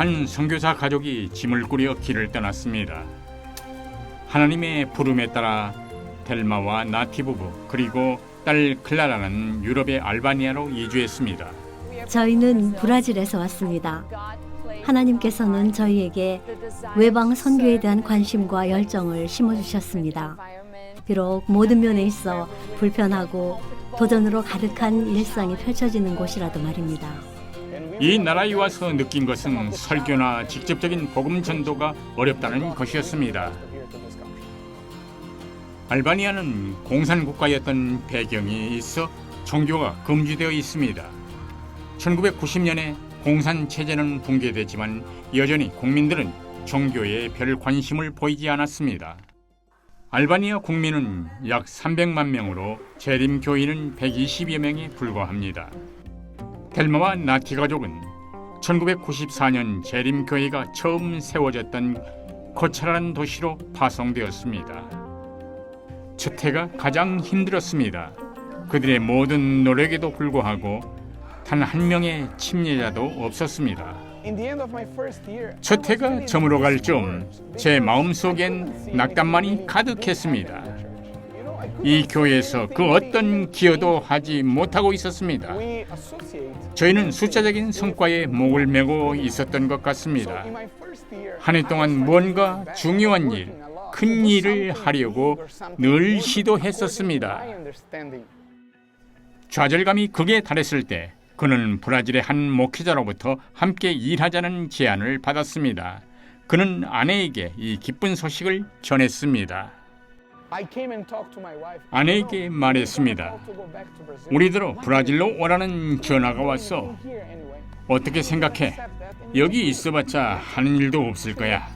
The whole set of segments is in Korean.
한 선교사 가족이 짐을 꾸려 길을 떠났습니다. 하나님의 부름에 따라 델마와 나티 부부 그리고 딸 클라라는 유럽의 알바니아로 이주했습니다. 저희는 브라질에서 왔습니다. 하나님께서는 저희에게 외방 선교에 대한 관심과 열정을 심어주셨습니다. 비록 모든 면에 있어 불편하고 도전으로 가득한 일상이 펼쳐지는 곳이라도 말입니다. 이 나라에 와서 느낀 것은 설교나 직접적인 복음 전도가 어렵다는 것이었습니다. 알바니아는 공산국가였던 배경이 있어 종교가 금지되어 있습니다. 1990년에 공산체제는 붕괴됐지만 여전히 국민들은 종교에 별 관심을 보이지 않았습니다. 알바니아 국민은 약 300만 명으로 재림 교인은 120여 명에 불과합니다. 델마와 나티 가족은 1994년 재림 교회가 처음 세워졌던 코차라는 도시로 파송되었습니다. 첫 해가 가장 힘들었습니다. 그들의 모든 노력에도 불구하고 단 한 명의 침례자도 없었습니다. 첫 해가 저물어갈 즈음 제 마음속엔 낙담만이 가득했습니다. 이 교회에서 그 어떤 기여도 하지 못하고 있었습니다. 저희는 숫자적인 성과에 목을 메고 있었던 것 같습니다. 한 해 동안 무언가 중요한 일, 큰 일을 하려고 늘 시도했었습니다. 좌절감이 극에 달했을 때 그는 브라질의 한 목회자로부터 함께 일하자는 제안을 받았습니다. 그는 아내에게 이 기쁜 소식을 전했습니다. 아내에게 말했습니다. 우리들로 브라질로 오라는 전화가 왔어. 어떻게 생각해? 여기 있어봤자 하는 일도 없을 거야.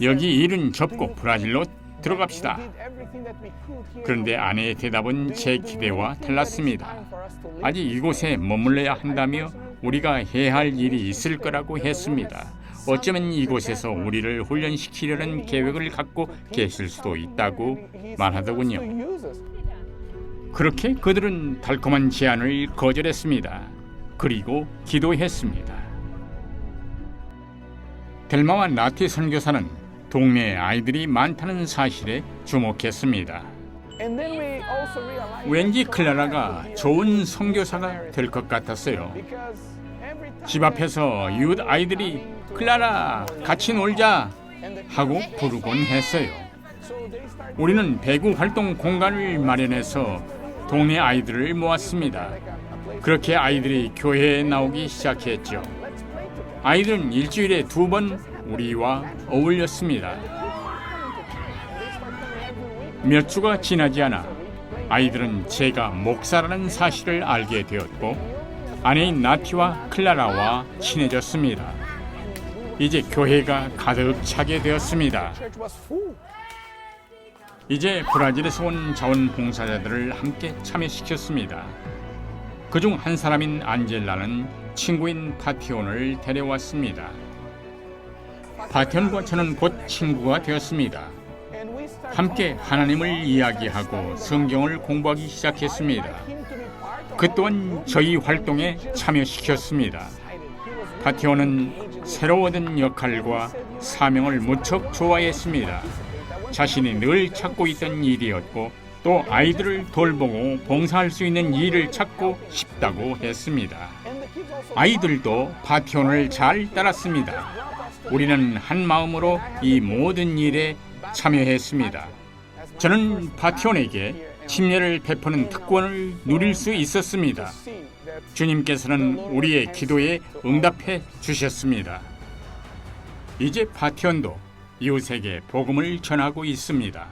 여기 일은 접고 브라질로 들어갑시다. 그런데 아내의 대답은 제 기대와 달랐습니다. 아직 이곳에 머물러야 한다며 우리가 해야 할 일이 있을 거라고 했습니다. 어쩌면 이곳에서 우리를 훈련시키려는 계획을 갖고 계실 수도 있다고 말하더군요. 그렇게 그들은 달콤한 제안을 거절했습니다. 그리고 기도했습니다. 델마와 나티 선교사는 동네에 아이들이 많다는 사실에 주목했습니다. 왠지 클라라가 좋은 선교사가 될 것 같았어요. 집 앞에서 이웃 아이들이 클라라 같이 놀자 하고 부르곤 했어요. 우리는 배구 활동 공간을 마련해서 동네 아이들을 모았습니다. 그렇게 아이들이 교회에 나오기 시작했죠. 아이들은 일주일에 2번 우리와 어울렸습니다. 몇 주가 지나지 않아 아이들은 제가 목사라는 사실을 알게 되었고 아내인 나티와 클라라와 친해졌습니다. 이제 교회가 가득 차게 되었습니다. 이제 브라질에서 온 자원봉사자들을 함께 참여시켰습니다. 그중 한 사람인 안젤라는 친구인 파티온을 데려왔습니다. 파티온과 저는 곧 친구가 되었습니다. 함께 하나님을 이야기하고 성경을 공부하기 시작했습니다. 그 또한 저희 활동에 참여시켰습니다. 파티온은 새로 얻은 역할과 사명을 무척 좋아했습니다. 자신이 늘 찾고 있던 일이었고 또 아이들을 돌보고 봉사할 수 있는 일을 찾고 싶다고 했습니다. 아이들도 파티온을 잘 따랐습니다. 우리는 한 마음으로 이 모든 일에 참여했습니다. 저는 파티온에게 침례를 베푸는 특권을 누릴 수 있었습니다. 주님께서는 우리의 기도에 응답해 주셨습니다. 이제 파티온도 이웃에게 복음을 전하고 있습니다.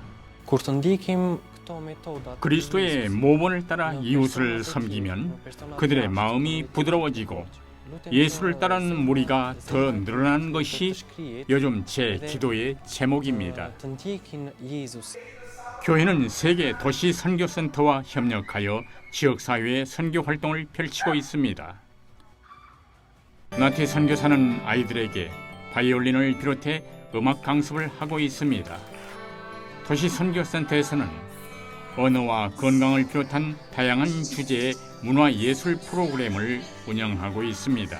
그리스도의 모본을 따라 이웃을 섬기면 그들의 마음이 부드러워지고 예수를 따르는 무리가 더 늘어나는 것이 요즘 제 기도의 제목입니다. 교회는 세계 도시 선교센터와 협력하여 지역사회의 선교 활동을 펼치고 있습니다. 나티 선교사는 아이들에게 바이올린을 비롯해 음악 강습을 하고 있습니다. 도시 선교센터에서는 언어와 건강을 비롯한 다양한 주제의 문화예술 프로그램을 운영하고 있습니다.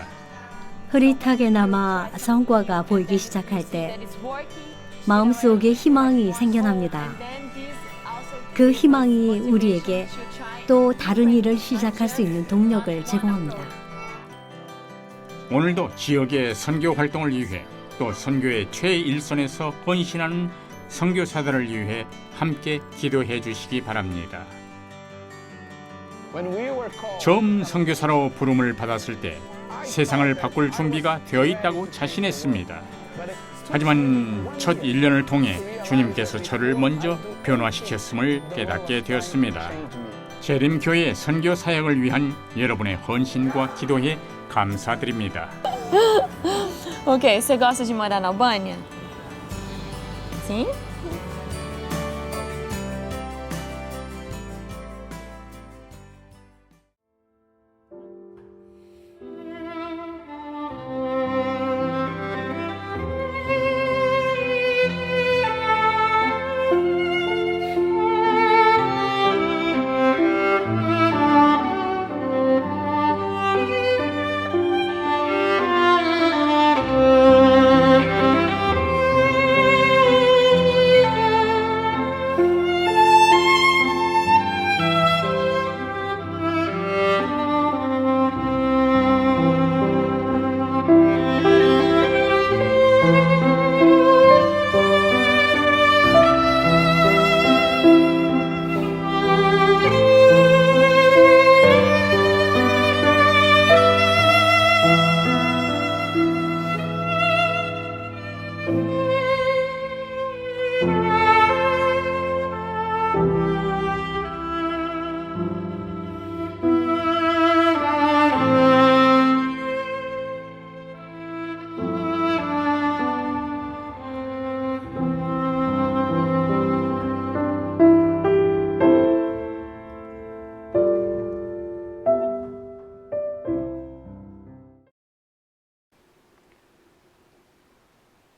흐릿하게나마 성과가 보이기 시작할 때 마음속에 희망이 생겨납니다. 그 희망이 우리에게 또 다른 일을 시작할 수 있는 동력을 제공합니다. 오늘도 지역의 선교 활동을 위해 또 선교의 최일선에서 헌신하는 선교사들을 위해 함께 기도해 주시기 바랍니다. 처음 선교사로 부름을 받았을 때 세상을 바꿀 준비가 되어 있다고 자신했습니다. 하지만 첫 1년을 통해 주님께서 저를 먼저 변화시켰음을 깨닫게 되었습니다. 재림교회 선교 사역을 위한 여러분의 헌신과 기도에 감사드립니다. Ok, você gosta de morar na Albânia? Sim?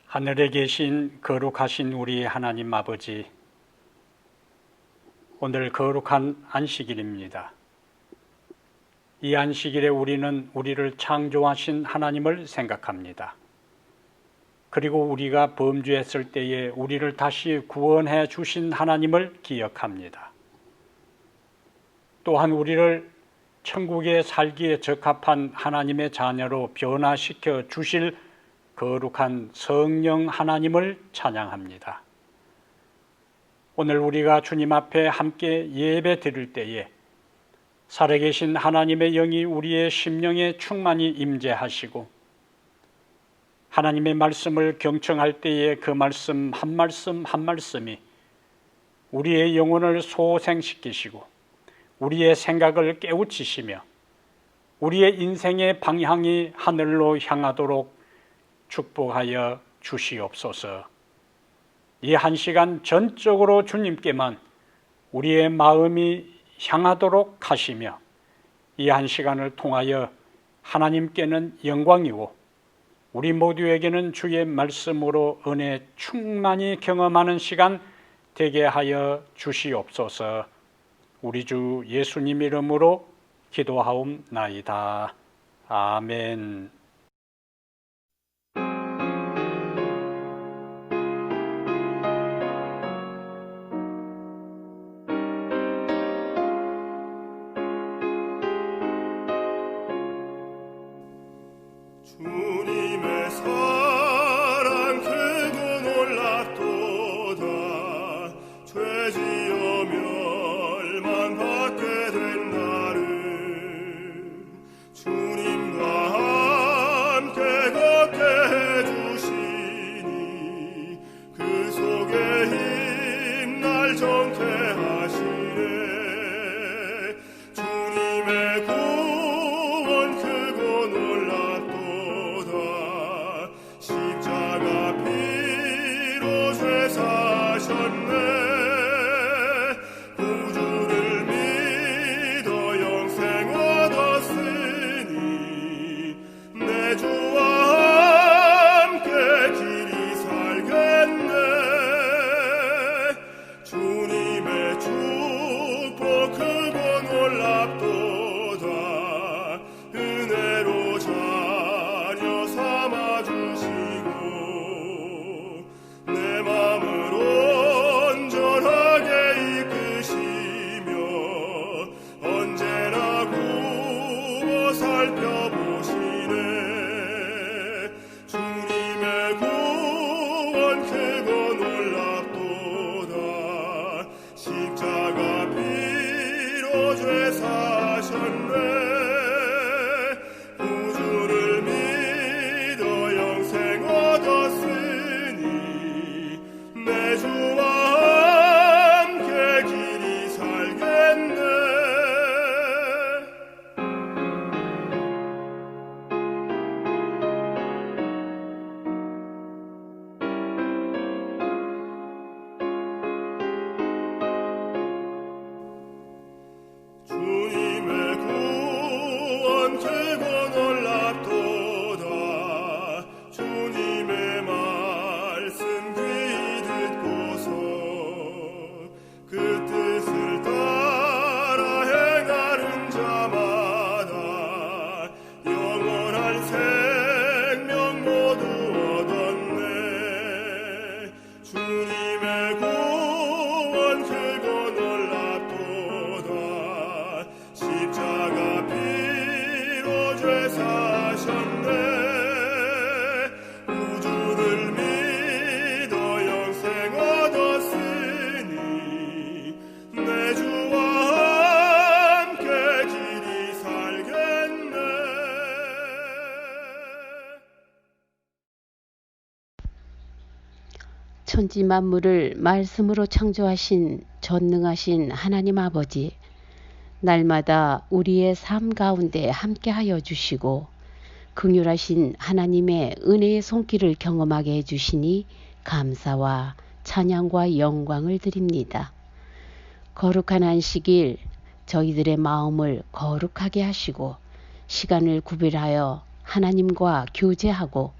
하늘에 계신 거룩하신 우리 하나님 아버지, 오늘 거룩한 안식일입니다. 이 안식일에 우리는 우리를 창조하신 하나님을 생각합니다. 그리고 우리가 범죄했을 때에 우리를 다시 구원해 주신 하나님을 기억합니다. 또한 우리를 천국에 살기에 적합한 하나님의 자녀로 변화시켜 주실 거룩한 성령 하나님을 찬양합니다. 오늘 우리가 주님 앞에 함께 예배 드릴 때에 살아계신 하나님의 영이 우리의 심령에 충만히 임재하시고 하나님의 말씀을 경청할 때에 그 말씀 한 말씀이 우리의 영혼을 소생시키시고 우리의 생각을 깨우치시며 우리의 인생의 방향이 하늘로 향하도록 축복하여 주시옵소서. 이 한 시간 전적으로 주님께만 우리의 마음이 향하도록 하시며 이 한 시간을 통하여 하나님께는 영광이고 우리 모두에게는 주의 말씀으로 은혜 충만히 경험하는 시간 되게 하여 주시옵소서. 우리 주 예수님 이름으로 기도하옵나이다. 아멘. 주님의 사랑 크고 놀랍도다. 죄지어 멸망받게 된 나를 주님과 함께 걷게 해주시니 그 속에 힘 날 정케하시네. 주님의 구원 크고 놀랍도다. 천지 만물을 말씀으로 창조하신 전능하신 하나님 아버지, 날마다 우리의 삶 가운데 함께하여 주시고 긍휼하신 하나님의 은혜의 손길을 경험하게 해주시니 감사와 찬양과 영광을 드립니다. 거룩한 안식일 저희들의 마음을 거룩하게 하시고 시간을 구별하여 하나님과 교제하고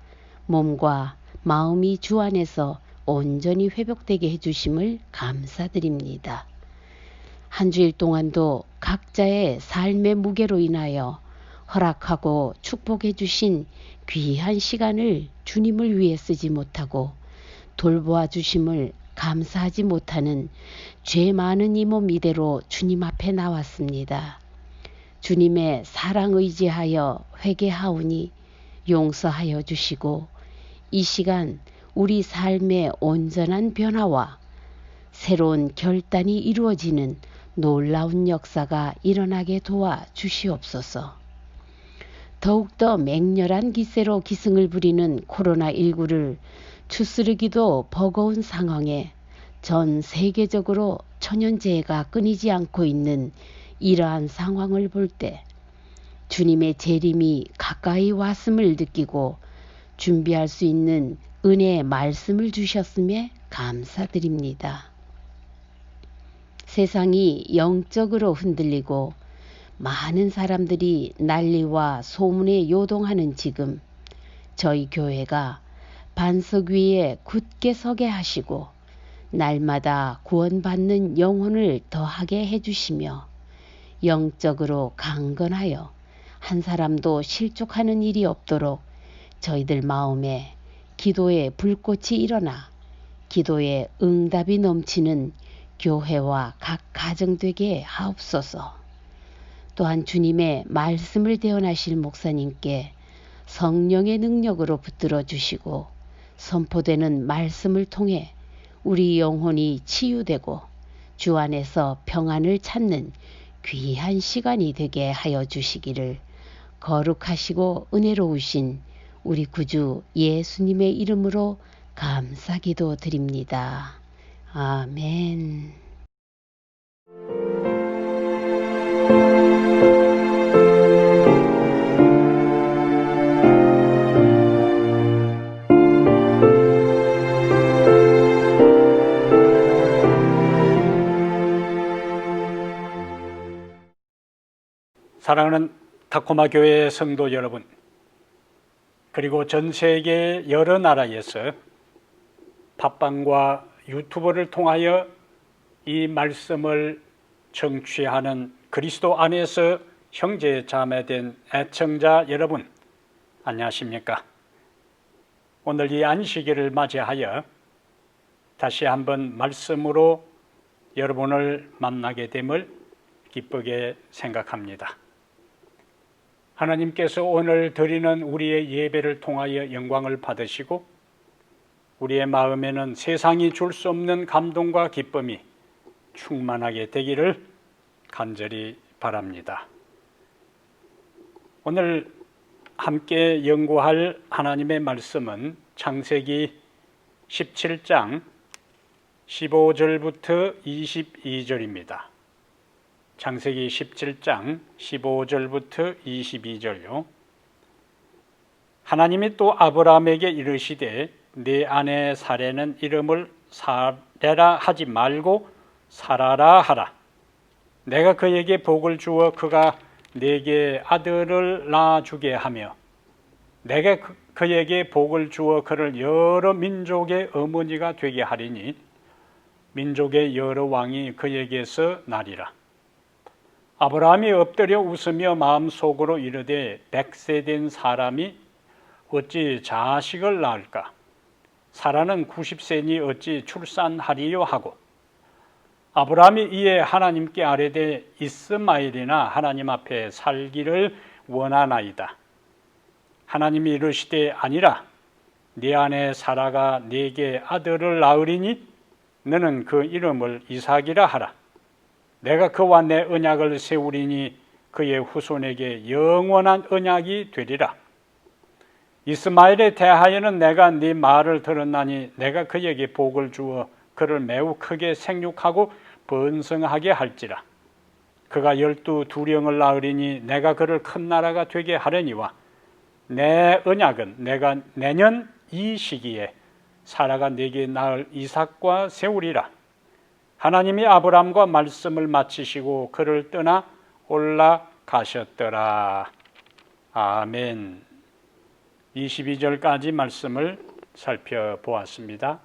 몸과 마음이 주 안에서 온전히 회복되게 해주심을 감사드립니다. 한 주일 동안도 각자의 삶의 무게로 인하여 허락하고 축복해 주신 귀한 시간을 주님을 위해 쓰지 못하고 돌보아 주심을 감사하지 못하는 죄 많은 이 몸 이대로 주님 앞에 나왔습니다. 주님의 사랑 의지하여 회개하오니 용서하여 주시고 이 시간 우리 삶의 온전한 변화와 새로운 결단이 이루어지는 놀라운 역사가 일어나게 도와 주시옵소서. 더욱더 맹렬한 기세로 기승을 부리는 코로나19를 추스르기도 버거운 상황에 전 세계적으로 천연재해가 끊이지 않고 있는 이러한 상황을 볼 때 주님의 재림이 가까이 왔음을 느끼고 준비할 수 있는 은혜의 말씀을 주셨음에 감사드립니다. 세상이 영적으로 흔들리고 많은 사람들이 난리와 소문에 요동하는 지금 저희 교회가 반석 위에 굳게 서게 하시고 날마다 구원받는 영혼을 더하게 해주시며 영적으로 강건하여 한 사람도 실족하는 일이 없도록 저희들 마음에 기도의 불꽃이 일어나 기도의 응답이 넘치는 교회와 각 가정 되게 하옵소서. 또한 주님의 말씀을 대언하실 목사님께 성령의 능력으로 붙들어 주시고 선포되는 말씀을 통해 우리 영혼이 치유되고 주 안에서 평안을 찾는 귀한 시간이 되게 하여 주시기를 거룩하시고 은혜로우신 우리 구주 예수님의 이름으로 감사기도 드립니다. 아멘. 사랑하는 타코마 교회 성도 여러분, 그리고 전 세계 여러 나라에서 팟빵과 유튜브를 통하여 이 말씀을 청취하는 그리스도 안에서 형제 자매된 애청자 여러분, 안녕하십니까? 오늘 이 안식일을 맞이하여 다시 한번 말씀으로 여러분을 만나게 됨을 기쁘게 생각합니다. 하나님께서 오늘 드리는 우리의 예배를 통하여 영광을 받으시고 우리의 마음에는 세상이 줄 수 없는 감동과 기쁨이 충만하게 되기를 간절히 바랍니다. 오늘 함께 연구할 하나님의 말씀은 창세기 17장 15절부터 22절입니다. 창세기 17장 15절부터 22절요. 하나님이 또 아브라함에게 이르시되 네 아내 사레는 이름을 사레라 하지 말고 사라라 하라. 내가 그에게 복을 주어 그가 네게 아들을 낳아주게 하며 내가 그에게 복을 주어 그를 여러 민족의 어머니가 되게 하리니 민족의 여러 왕이 그에게서 나리라. 아브라함이 엎드려 웃으며 마음속으로 이르되 100세 된 사람이 어찌 자식을 낳을까? 사라는 90세니 어찌 출산하리요 하고 아브라함이 이에 하나님께 아뢰되 이스마엘이나 하나님 앞에 살기를 원하나이다. 하나님이 이르시되 아니라 네 아내 사라가 네게 아들을 낳으리니 너는 그 이름을 이삭이라 하라. 내가 그와 내 언약을 세우리니 그의 후손에게 영원한 언약이 되리라. 이스마엘에 대하여는 내가 네 말을 들었나니 내가 그에게 복을 주어 그를 매우 크게 생육하고 번성하게 할지라. 그가 12두령을 낳으리니 내가 그를 큰 나라가 되게 하려니와 내 언약은 내가 내년 이 시기에 사라가 네게 낳을 이삭과 세우리라. 하나님이 아브람과 말씀을 마치시고 그를 떠나 올라가셨더라. 아멘. 22절까지 말씀을 살펴보았습니다.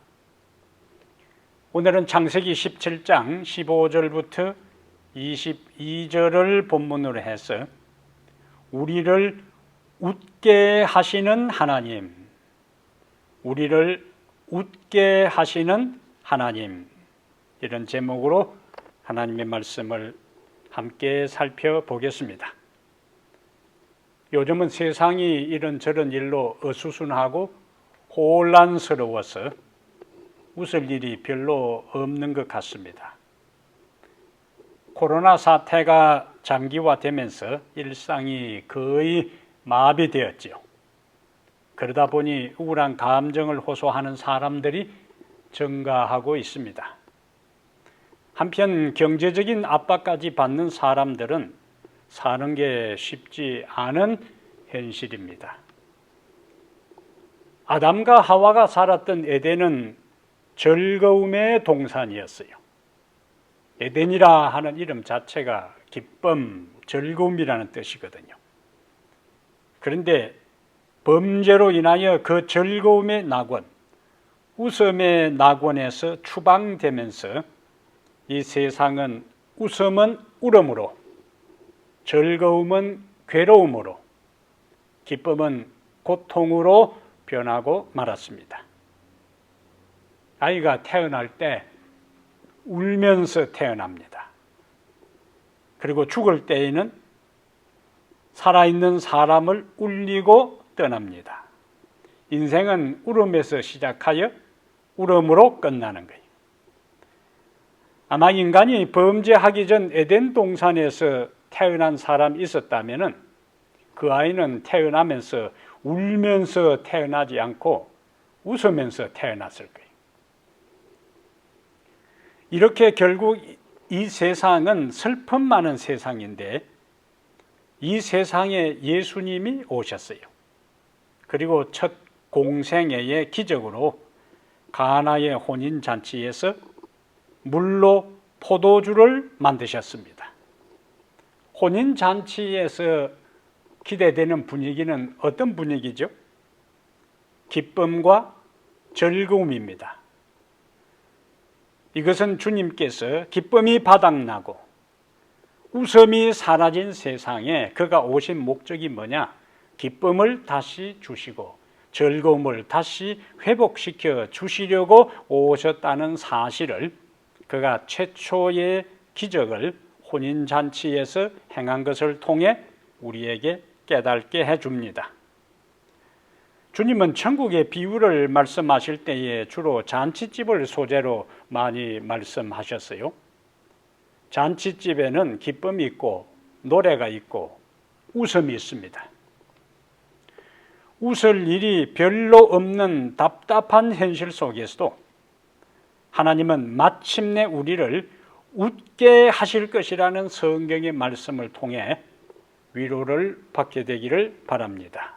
오늘은 창세기 17장 15절부터 22절을 본문으로 해서 우리를 웃게 하시는 하나님, 우리를 웃게 하시는 하나님, 이런 제목으로 하나님의 말씀을 함께 살펴보겠습니다. 요즘은 세상이 이런저런 일로 어수선하고 혼란스러워서 웃을 일이 별로 없는 것 같습니다. 코로나 사태가 장기화되면서 일상이 거의 마비되었지요. 그러다 보니 우울한 감정을 호소하는 사람들이 증가하고 있습니다. 한편 경제적인 압박까지 받는 사람들은 사는 게 쉽지 않은 현실입니다. 아담과 하와가 살았던 에덴은 즐거움의 동산이었어요. 에덴이라 하는 이름 자체가 기쁨, 즐거움이라는 뜻이거든요. 그런데 범죄로 인하여 그 즐거움의 낙원, 웃음의 낙원에서 추방되면서 이 세상은 웃음은 울음으로, 즐거움은 괴로움으로, 기쁨은 고통으로 변하고 말았습니다. 아이가 태어날 때 울면서 태어납니다. 그리고 죽을 때에는 살아있는 사람을 울리고 떠납니다. 인생은 울음에서 시작하여 울음으로 끝나는 거예요. 아마 인간이 범죄하기 전 에덴 동산에서 태어난 사람이 있었다면 그 아이는 태어나면서 울면서 태어나지 않고 웃으면서 태어났을 거예요. 이렇게 결국 이 세상은 슬픔 많은 세상인데 이 세상에 예수님이 오셨어요. 그리고 첫 공생애의 기적으로 가나의 혼인잔치에서 물로 포도주를 만드셨습니다. 혼인잔치에서 기대되는 분위기는 어떤 분위기죠? 기쁨과 즐거움입니다. 이것은 주님께서 기쁨이 바닥나고 웃음이 사라진 세상에 그가 오신 목적이 뭐냐? 기쁨을 다시 주시고 즐거움을 다시 회복시켜 주시려고 오셨다는 사실을 그가 최초의 기적을 혼인잔치에서 행한 것을 통해 우리에게 깨닫게 해줍니다. 주님은 천국의 비유를 말씀하실 때에 주로 잔치집을 소재로 많이 말씀하셨어요. 잔치집에는 기쁨이 있고 노래가 있고 웃음이 있습니다. 웃을 일이 별로 없는 답답한 현실 속에서도 하나님은 마침내 우리를 웃게 하실 것이라는 성경의 말씀을 통해 위로를 받게 되기를 바랍니다.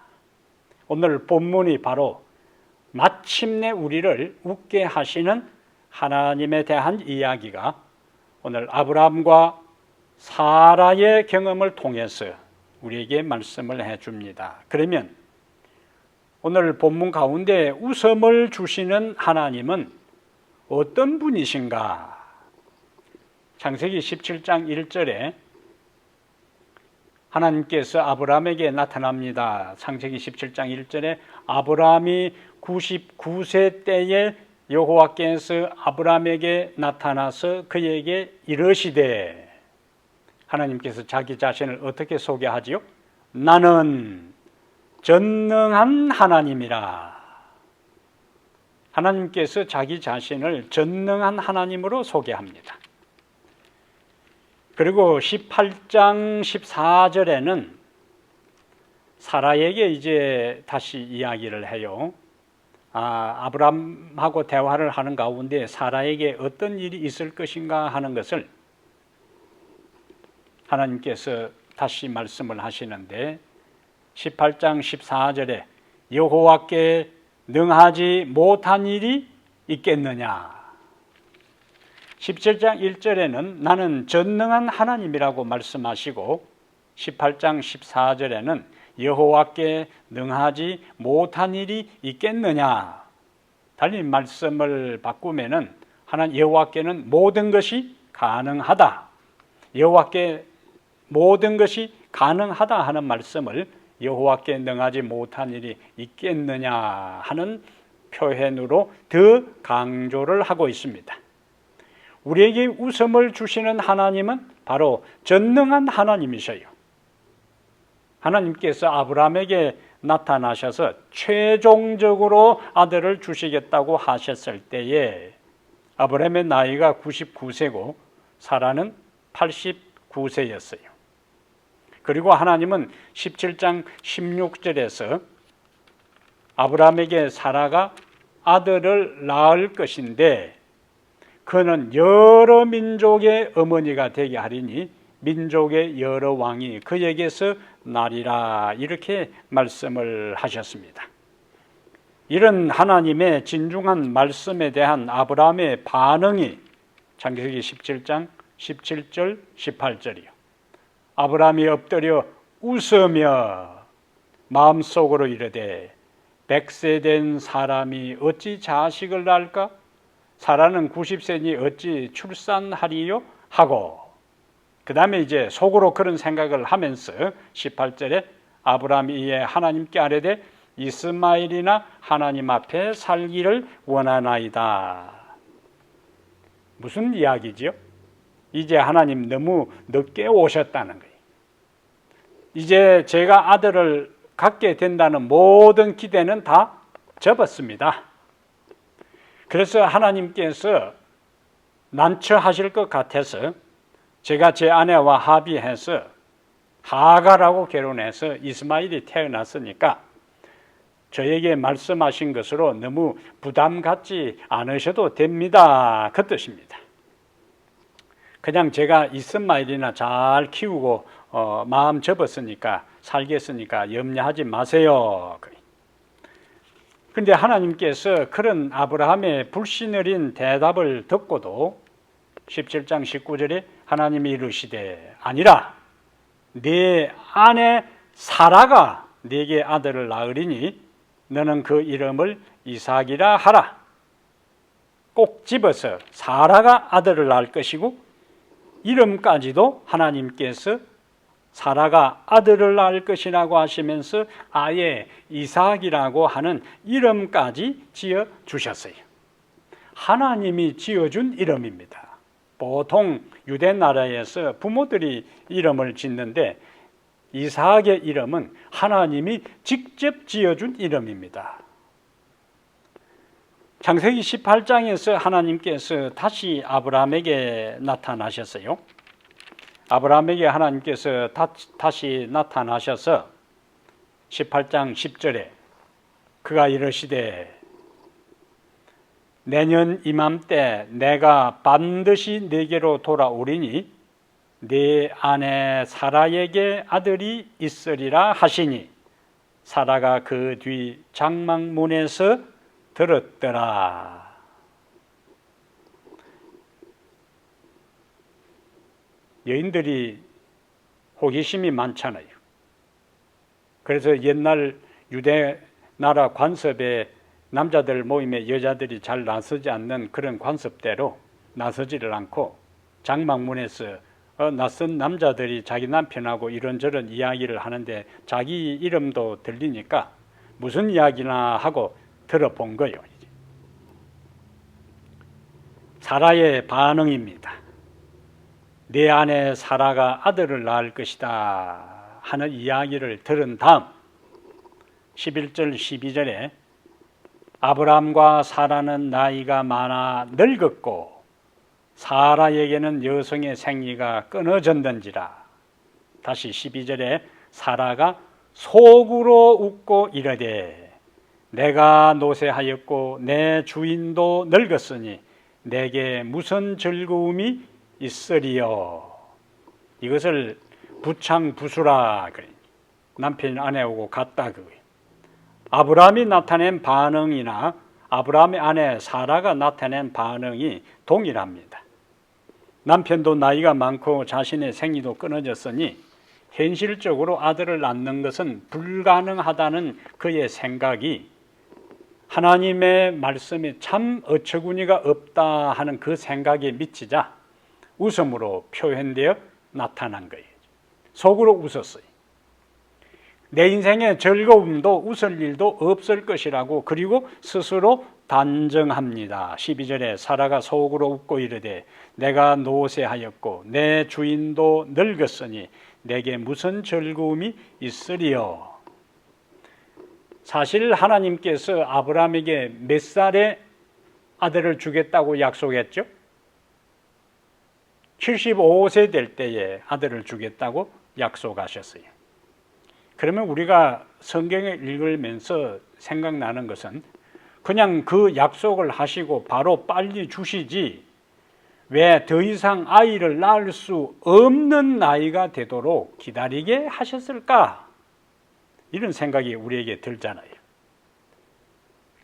오늘 본문이 바로 마침내 우리를 웃게 하시는 하나님에 대한 이야기가 오늘 아브라함과 사라의 경험을 통해서 우리에게 말씀을 해줍니다. 그러면 오늘 본문 가운데 웃음을 주시는 하나님은 어떤 분이신가? 창세기 17장 1절에 하나님께서 아브라함에게 나타납니다. 창세기 17장 1절에 아브라함이 99세 때에 여호와께서 아브라함에게 나타나서 그에게 이르시되, 하나님께서 자기 자신을 어떻게 소개하지요? 나는 전능한 하나님이라. 하나님께서 자기 자신을 전능한 하나님으로 소개합니다. 그리고 18장 14절에는 사라에게 이제 다시 이야기를 해요. 아브람하고 대화를 하는 가운데 사라에게 어떤 일이 있을 것인가 하는 것을 하나님께서 다시 말씀을 하시는데 18장 14절에 여호와께 능하지 못한 일이 있겠느냐. 17장 1절에는 나는 전능한 하나님이라고 말씀하시고 18장 14절에는 여호와께 능하지 못한 일이 있겠느냐. 달리 말씀을 바꾸면은 여호와께는 모든 것이 가능하다. 여호와께 모든 것이 가능하다 하는 말씀을 여호와께 능하지 못한 일이 있겠느냐 하는 표현으로 더 강조를 하고 있습니다. 우리에게 웃음을 주시는 하나님은 바로 전능한 하나님이셔요. 하나님께서 아브라함에게 나타나셔서 최종적으로 아들을 주시겠다고 하셨을 때에 아브라함의 나이가 99세고 사라는 89세였어요. 그리고 하나님은 17장 16절에서 아브라함에게 사라가 아들을 낳을 것인데 그는 여러 민족의 어머니가 되게 하리니 민족의 여러 왕이 그에게서 나리라 이렇게 말씀을 하셨습니다. 이런 하나님의 진중한 말씀에 대한 아브라함의 반응이 창세기 17장 17절 18절이요. 아브라함이 엎드려 웃으며 마음속으로 이르되 100세 된 사람이 어찌 자식을 낳을까? 사라는 90세니 어찌 출산하리요? 하고 그 다음에 이제 속으로 그런 생각을 하면서 18절에 아브라함이 이에 하나님께 아뢰되 이스마엘이나 하나님 앞에 살기를 원하나이다. 무슨 이야기지요? 이제 하나님 너무 늦게 오셨다는 거예요. 이제 제가 아들을 갖게 된다는 모든 기대는 다 접었습니다. 그래서 하나님께서 난처하실 것 같아서 제가 제 아내와 합의해서 하갈하고 결혼해서 이스마엘이 태어났으니까 저에게 말씀하신 것으로 너무 부담 갖지 않으셔도 됩니다. 그 뜻입니다. 그냥 제가 이스마엘이나 잘 키우고 마음 접었으니까 살겠으니까 염려하지 마세요. 그런데 하나님께서 그런 아브라함의 불신어린 대답을 듣고도 17장 19절에 하나님이 이르시되 아니라 네 아내 사라가 네게 아들을 낳으리니 너는 그 이름을 이삭이라 하라. 꼭 집어서 사라가 아들을 낳을 것이고 이름까지도 하나님께서 사라가 아들을 낳을 것이라고 하시면서 아예 이삭이라고 하는 이름까지 지어 주셨어요. 하나님이 지어준 이름입니다. 보통 유대 나라에서 부모들이 이름을 짓는데 이삭의 이름은 하나님이 직접 지어준 이름입니다. 창세기 18장에서 하나님께서 다시 아브라함에게 나타나셨어요. 아브라함에게 하나님께서 다시 나타나셔서 18장 10절에 그가 이르시되 내년 이맘때 내가 반드시 네게로 돌아오리니 네 아내 사라에게 아들이 있으리라 하시니 사라가 그 뒤 장막문에서 들었더라. 여인들이 호기심이 많잖아요. 그래서 옛날 유대 나라 관습에 남자들 모임에 여자들이 잘 나서지 않는 그런 관습대로 나서지를 않고 장막문에서 낯선 남자들이 자기 남편하고 이런저런 이야기를 하는데 자기 이름도 들리니까 무슨 이야기나 하고 들어본 거예요. 사라의 반응입니다. 내 아내 사라가 아들을 낳을 것이다 하는 이야기를 들은 다음 11절 12절에 아브람과 사라는 나이가 많아 늙었고 사라에게는 여성의 생리가 끊어졌는지라. 다시 12절에 사라가 속으로 웃고 이르되 내가 노쇠하였고 내 주인도 늙었으니 내게 무슨 즐거움이 있으리요. 이것을 부창부수라 그래. 남편이 아내하고 같다 그거예요. 아브라함이 나타낸 반응이나 아브라함의 아내 사라가 나타낸 반응이 동일합니다. 남편도 나이가 많고 자신의 생리도 끊어졌으니 현실적으로 아들을 낳는 것은 불가능하다는 그의 생각이 하나님의 말씀에 참 어처구니가 없다 하는 그 생각에 미치자 웃음으로 표현되어 나타난 거예요. 속으로 웃었어요. 내 인생의 즐거움도 웃을 일도 없을 것이라고 그리고 스스로 단정합니다. 12절에 사라가 속으로 웃고 이르되 내가 노쇠하였고 내 주인도 늙었으니 내게 무슨 즐거움이 있으리요. 사실 하나님께서 아브라함에게 몇 살에 아들을 주겠다고 약속했죠? 75세 될 때에 아들을 주겠다고 약속하셨어요. 그러면 우리가 성경을 읽으면서 생각나는 것은 그냥 그 약속을 하시고 바로 빨리 주시지 왜 더 이상 아이를 낳을 수 없는 나이가 되도록 기다리게 하셨을까? 이런 생각이 우리에게 들잖아요.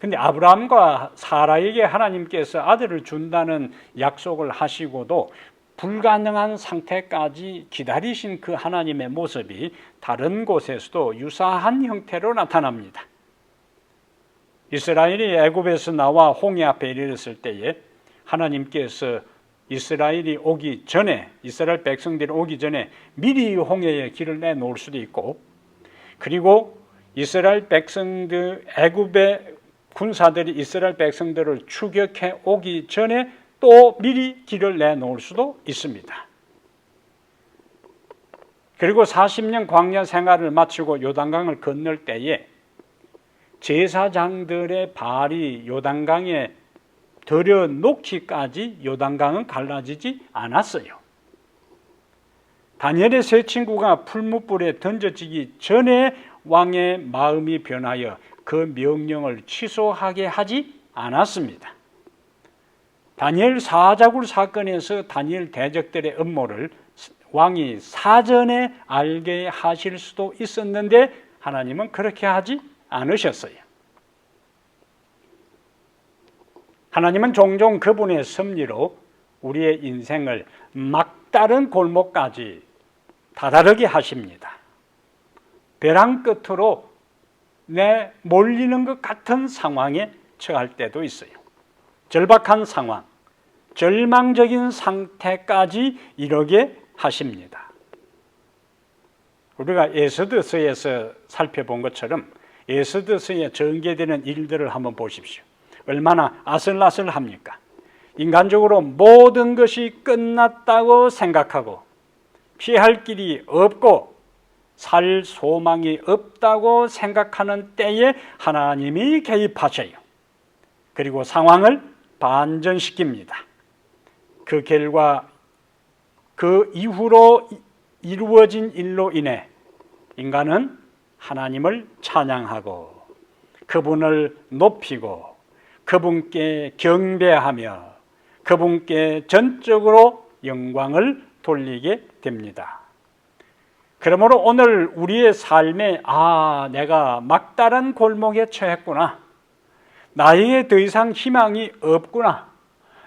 근데 아브라함과 사라에게 하나님께서 아들을 준다는 약속을 하시고도 불가능한 상태까지 기다리신 그 하나님의 모습이 다른 곳에서도 유사한 형태로 나타납니다. 이스라엘이 애굽에서 나와 홍해 앞에 이르렀을 때에 하나님께서 이스라엘 백성들이 오기 전에 미리 홍해에 길을 내놓을 수도 있고, 그리고 이스라엘 백성들, 애굽의 군사들이 이스라엘 백성들을 추격해 오기 전에 또 미리 길을 내놓을 수도 있습니다. 그리고 40년 광야 생활을 마치고 요단강을 건널 때에 제사장들의 발이 요단강에 들여놓기까지 요단강은 갈라지지 않았어요. 다니엘의 세 친구가 풀무불에 던져지기 전에 왕의 마음이 변하여 그 명령을 취소하게 하지 않았습니다. 다니엘 사자굴 사건에서 다니엘 대적들의 음모를 왕이 사전에 알게 하실 수도 있었는데 하나님은 그렇게 하지 않으셨어요. 하나님은 종종 그분의 섭리로 우리의 인생을 막다른 골목까지 다다르게 하십니다. 벼랑 끝으로 몰리는 것 같은 상황에 처할 때도 있어요. 절박한 상황, 절망적인 상태까지 이르게 하십니다. 우리가 에스더서에서 살펴본 것처럼 에스더서에 전개되는 일들을 한번 보십시오. 얼마나 아슬아슬합니까? 인간적으로 모든 것이 끝났다고 생각하고 피할 길이 없고 살 소망이 없다고 생각하는 때에 하나님이 개입하셔요. 그리고 상황을 반전시킵니다. 그 결과 그 이후로 이루어진 일로 인해 인간은 하나님을 찬양하고 그분을 높이고 그분께 경배하며 그분께 전적으로 영광을 돌리게 됩니다. 그러므로 오늘 우리의 삶에 내가 막다른 골목에 처했구나. 나에게 더 이상 희망이 없구나.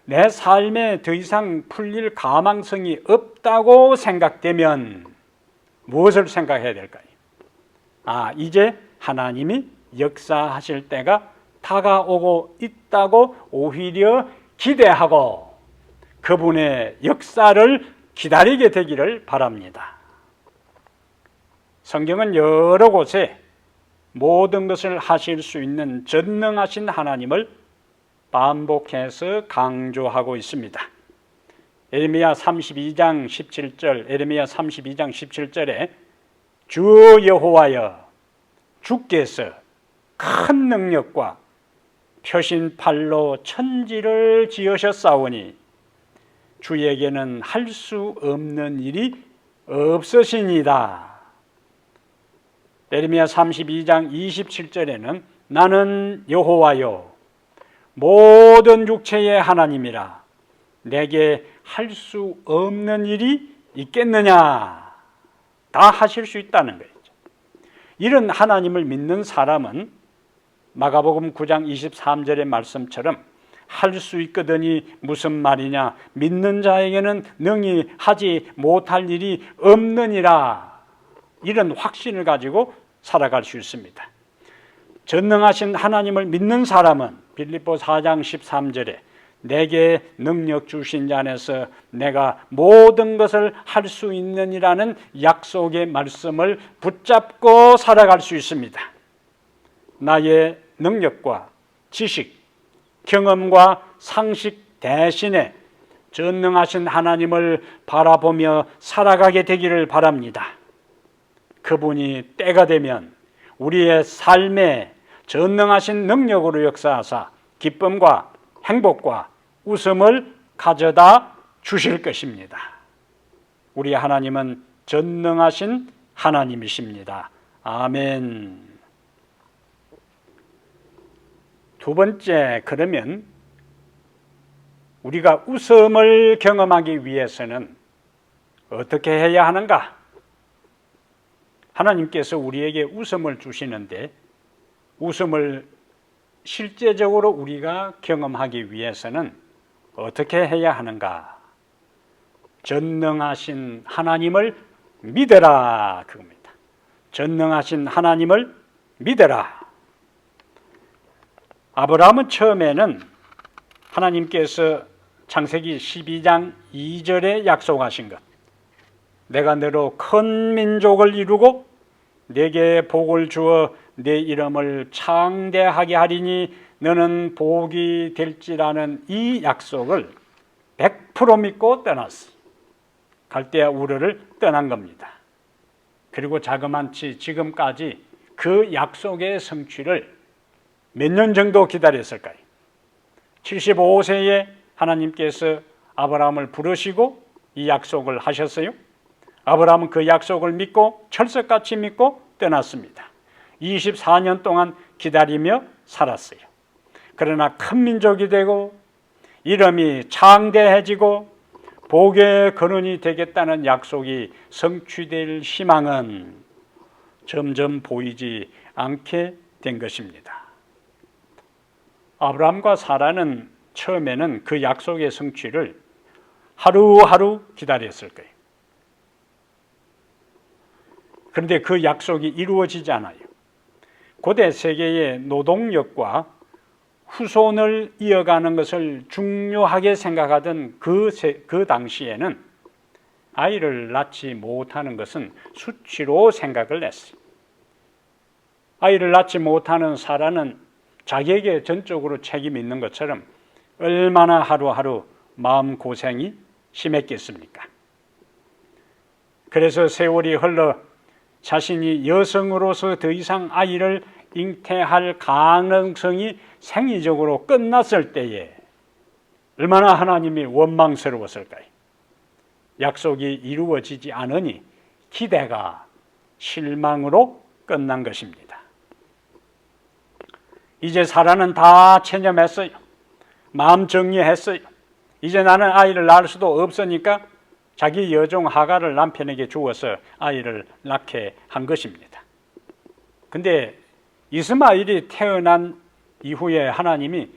내 삶에 더 이상 풀릴 가망성이 없다고 생각되면 무엇을 생각해야 될까요? 이제 하나님이 역사하실 때가 다가오고 있다고 오히려 기대하고 그분의 역사를 기다리게 되기를 바랍니다. 성경은 여러 곳에 모든 것을 하실 수 있는 전능하신 하나님을 반복해서 강조하고 있습니다. 에레미야 32장 17절에 주 여호와여 주께서 큰 능력과 표신팔로 천지를 지으셨사오니 주에게는 할 수 없는 일이 없으시니이다. 예레미야 32장 27절에는 나는 여호와여 모든 육체의 하나님이라 내게 할 수 없는 일이 있겠느냐. 다 하실 수 있다는 거죠. 이런 하나님을 믿는 사람은 마가복음 9장 23절의 말씀처럼 할 수 있거든이 무슨 말이냐, 믿는 자에게는 능히 하지 못할 일이 없느니라, 이런 확신을 가지고 살아갈 수 있습니다. 전능하신 하나님을 믿는 사람은 빌립보 4장 13절에 내게 능력 주신 자 안에서 내가 모든 것을 할 수 있느니라는 약속의 말씀을 붙잡고 살아갈 수 있습니다. 나의 능력과 지식, 경험과 상식 대신에 전능하신 하나님을 바라보며 살아가게 되기를 바랍니다. 그분이 때가 되면 우리의 삶에 전능하신 능력으로 역사하사 기쁨과 행복과 웃음을 가져다 주실 것입니다. 우리 하나님은 전능하신 하나님이십니다. 아멘. 두 번째, 그러면 우리가 웃음을 경험하기 위해서는 어떻게 해야 하는가? 하나님께서 우리에게 웃음을 주시는데 웃음을 실제적으로 우리가 경험하기 위해서는 어떻게 해야 하는가? 전능하신 하나님을 믿어라, 그겁니다. 전능하신 하나님을 믿어라. 아브라함은 처음에는 하나님께서 창세기 12장 2절에 약속하신 것, 내가 너로 큰 민족을 이루고 네게 복을 주어 내 이름을 창대하게 하리니 너는 복이 될지라는 이 약속을 100% 믿고 떠났어요. 갈대아 우르를 떠난 겁니다. 그리고 자그마치 지금까지 그 약속의 성취를 몇 년 정도 기다렸을까요? 75세에 하나님께서 아브라함을 부르시고 이 약속을 하셨어요. 아브라함은 그 약속을 믿고 철석같이 믿고 떠났습니다. 24년 동안 기다리며 살았어요. 그러나 큰 민족이 되고 이름이 창대해지고 복의 근원이 되겠다는 약속이 성취될 희망은 점점 보이지 않게 된 것입니다. 아브라함과 사라는 처음에는 그 약속의 성취를 하루하루 기다렸을 거예요. 그런데 그 약속이 이루어지지 않아요. 고대 세계의 노동력과 후손을 이어가는 것을 중요하게 생각하던 그 당시에는 아이를 낳지 못하는 것은 수치로 생각을 했어요. 아이를 낳지 못하는 사라는 자기에게 전적으로 책임이 있는 것처럼 얼마나 하루하루 마음고생이 심했겠습니까? 그래서 세월이 흘러 자신이 여성으로서 더 이상 아이를 잉태할 가능성이 생리적으로 끝났을 때에 얼마나 하나님이 원망스러웠을까요? 약속이 이루어지지 않으니 기대가 실망으로 끝난 것입니다. 이제 사라는 다 체념했어요. 마음 정리했어요. 이제 나는 아이를 낳을 수도 없으니까 자기 여종 하갈을 남편에게 주어서 아이를 낳게 한 것입니다. 근데 이스마엘이 태어난 이후에 하나님이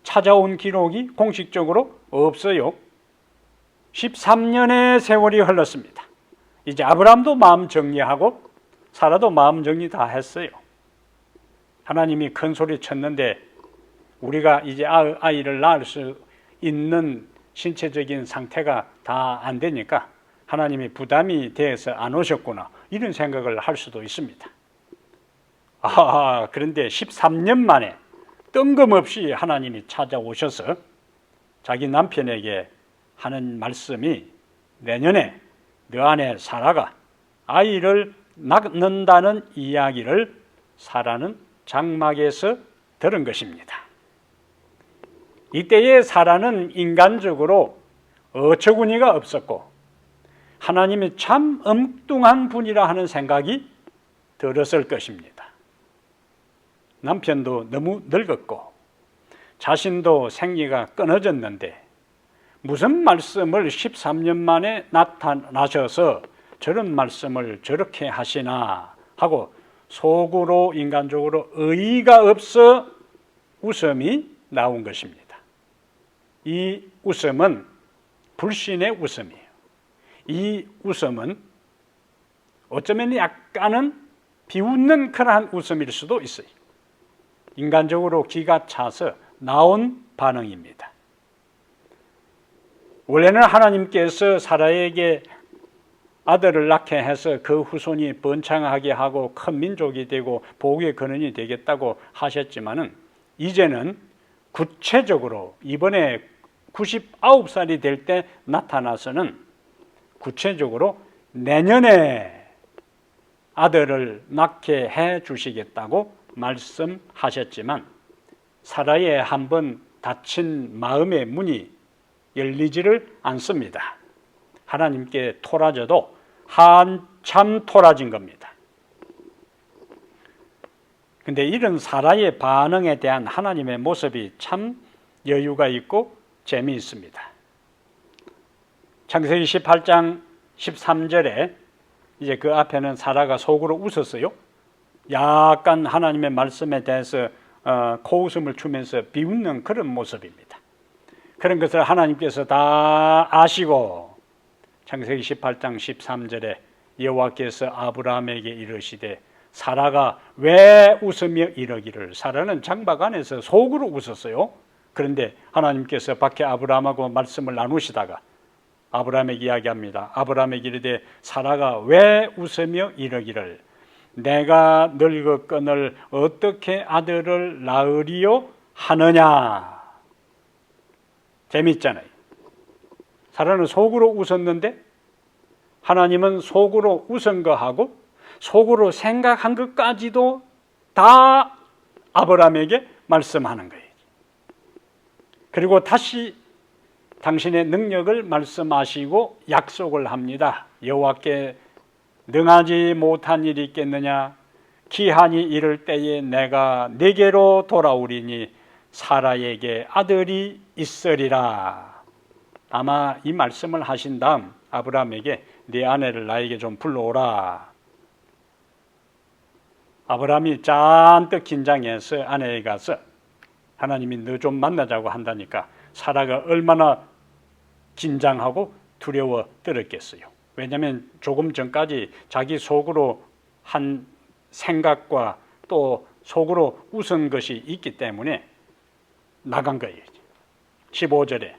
찾아온 기록이 공식적으로 없어요. 13년의 세월이 흘렀습니다. 이제 아브라함도 마음 정리하고 사라도 마음 정리 다 했어요. 하나님이 큰 소리 쳤는데 우리가 이제 아이를 낳을 수 있는 신체적인 상태가 다 안 되니까 하나님이 부담이 돼서 안 오셨구나, 이런 생각을 할 수도 있습니다. 그런데 13년 만에 뜬금없이 하나님이 찾아오셔서 자기 남편에게 하는 말씀이 내년에 너 아내 사라가 아이를 낳는다는 이야기를 사라는 장막에서 들은 것입니다. 이때의 사라는 인간적으로 어처구니가 없었고 하나님이 참 엉뚱한 분이라 하는 생각이 들었을 것입니다. 남편도 너무 늙었고 자신도 생리가 끊어졌는데 무슨 말씀을 13년 만에 나타나셔서 저런 말씀을 저렇게 하시나 하고 속으로 인간적으로 의의가 없어 웃음이 나온 것입니다. 이 웃음은 불신의 웃음이에요. 이 웃음은 어쩌면 약간은 비웃는 그러한 웃음일 수도 있어요. 인간적으로 기가 차서 나온 반응입니다. 원래는 하나님께서 사라에게 아들을 낳게 해서 그 후손이 번창하게 하고 큰 민족이 되고 복의 근원이 되겠다고 하셨지만은 이제는 구체적으로 이번에 99살이 될 때 나타나서는 구체적으로 내년에 아들을 낳게 해 주시겠다고 말씀하셨지만 사라의 한번 닫힌 마음의 문이 열리지를 않습니다. 하나님께 토라져도 한참 토라진 겁니다. 근데 이런 사라의 반응에 대한 하나님의 모습이 참 여유가 있고 재미있습니다. 창세기 18장 13절에 이제 그 앞에는 사라가 속으로 웃었어요. 약간 하나님의 말씀에 대해서 코웃음을 추면서 비웃는 그런 모습입니다. 그런 것을 하나님께서 다 아시고 창세기 18장 13절에 여호와께서 아브라함에게 이르시되 사라가 왜 웃으며 이러기를. 사라는 장막 안에서 속으로 웃었어요. 그런데 하나님께서 밖에 아브라함하고 말씀을 나누시다가 아브라함에게 이야기합니다. 아브라함에게 이르되 사라가 왜 웃으며 이러기를 내가 늙었거늘 어떻게 아들을 낳으리요 하느냐. 재미있잖아요. 사라는 속으로 웃었는데 하나님은 속으로 웃은 거하고 속으로 생각한 것까지도 다 아브라함에게 말씀하는 거예요. 그리고 다시 당신의 능력을 말씀하시고 약속을 합니다. 여호와께 능하지 못한 일이 있겠느냐. 기한이 이를 때에 내가 네게로 돌아오리니 사라에게 아들이 있으리라. 아마 이 말씀을 하신 다음 아브라함에게 네 아내를 나에게 좀 불러오라. 아브라함이 잔뜩 긴장해서 아내에게 가서 하나님이 너 좀 만나자고 한다니까 사라가 얼마나 긴장하고 두려워 떨었겠어요. 왜냐하면 조금 전까지 자기 속으로 한 생각과 또 속으로 웃은 것이 있기 때문에 나간 거예요. 15절에